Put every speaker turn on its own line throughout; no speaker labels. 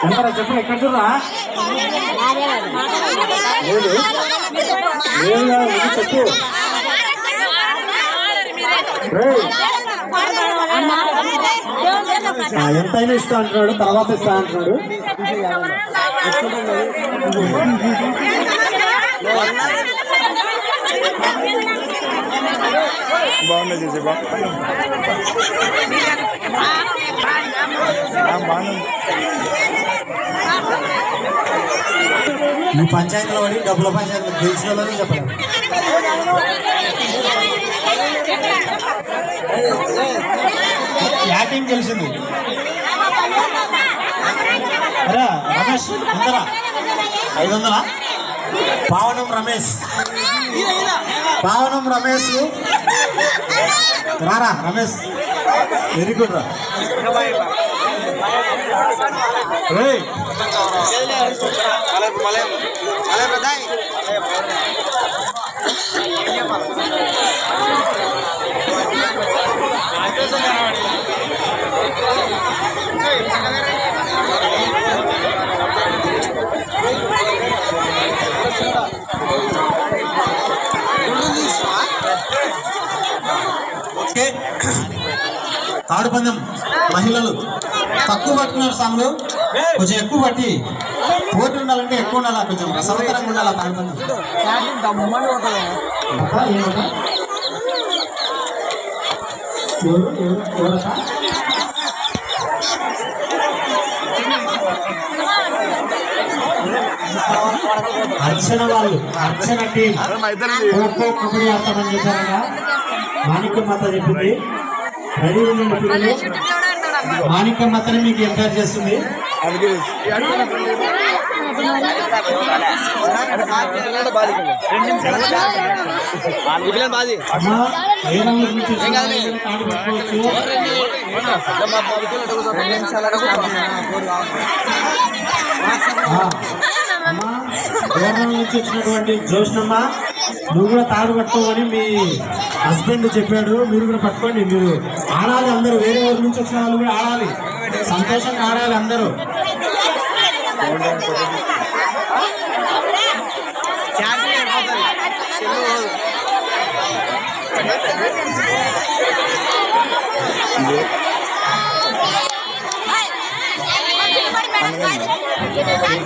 ఎంతరా చెప్పు ఎక్కడ చూడరా చెప్పు ఎంతైనా ఇస్తా అంటున్నాడు, తర్వాత ఇస్తా అంటున్నాడు.
బాగుంది చేసే
ఈ పంచాయతీలో పడి డబ్బుల పంచాయతీలో గెలిచిన వాళ్ళని చెప్పలేదు. యాటింగ్ గెలిచింది. అరే రమేష్ ఎంతరా? 500. పావనం రమేష్ రారా రమేష్, వెరీ గుడ్ రా. తాడు పందెం మహిళలు తక్కువ పట్టుకున్నారు సాంగ్లు, కొంచెం ఎక్కువ పట్టి పోటీ ఉండాలంటే ఎక్కువ ఉండాలా, కొంచెం రసవతరంగా ఉండాలా తాడు పందెం. అర్చన వాళ్ళు, అర్చన టీం కబడ్డీ ఆడతామని చెప్పారగా మాణిక్యమ్మత చెప్పింది. రెడీ ఉండండి పిల్లలు. మాణిక్యమ్మతని మీకు ఎంకరేజ్ చేస్తుంది. దూరం నుంచి వచ్చినటువంటి జోష్నమ్మ, నువ్వు కూడా తాడు పట్టుకోమని మీ హస్బెండ్ చెప్పాడు. మీరు కూడా పట్టుకోండి, మీరు ఆడాలి. అందరూ వేరే ఊరి నుంచి వచ్చిన వాళ్ళు కూడా ఆడాలి, సంతోషంగా ఆడాలి అందరూ.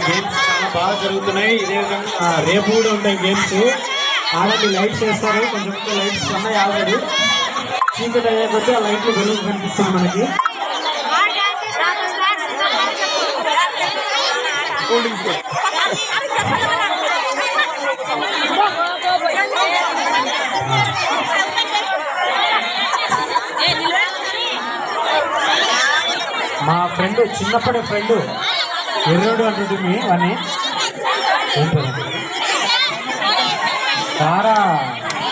గేమ్స్ చాలా బాగా జరుగుతున్నాయి. ఇదే విధంగా రేపు కూడా ఉంటాయి గేమ్స్. ఆల్రెడీ లైట్స్ వేస్తారు, కొంచెం లైట్స్ ఉన్నాయి ఆల్రెడీ. చీకటి అయ్యే కొద్దీ ఆ లైట్లు వెలుగు కనిపిస్తుంది మనకి. మా ఫ్రెండ్, చిన్నప్పటి ఫ్రెండ్ ఎర్రోడు అంటుంది అని సారా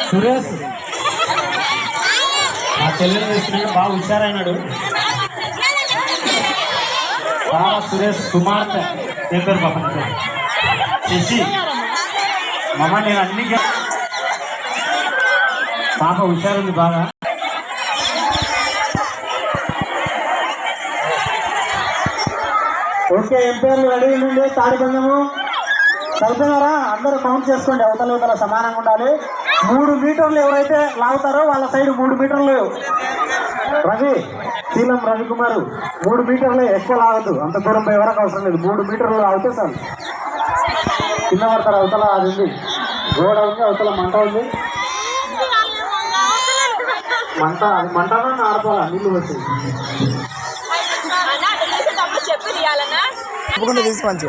సురేష్, మా చెల్లెలు వేస్తున్నాడు, బాగా హుషారైనాడు. సారా సురేష్ కుమార్తె ఏం పేరు పాప శశి. మమ్మ నేను అన్ని పాప హుషారుంది బాగా. ఓకే, ఎంపైర్లు రెడీ ఉండండి. తాడి పందెము చదువుతున్నారా? అందరూ కౌంట్ చేసుకోండి. అవతల సమానంగా ఉండాలి. 3 మీటర్లు ఎవరైతే లాగుతారో వాళ్ళ సైడ్ 3 మీటర్లు. శీలం రవికుమారు 3 మీటర్లు, ఎక్కువ లాగద్దు. అంత దూరం పోయే వరకు అవసరం లేదు. 3 మీటర్లు లాగితే సార్ కింద పడతారు. అవతల అది ఉంది, గోడ ఉంది, అవతల మంట ఉంది. అది మంటలో ఆడపాల నీళ్ళు వచ్చి
చెప్పి తీసుకోవచ్చు.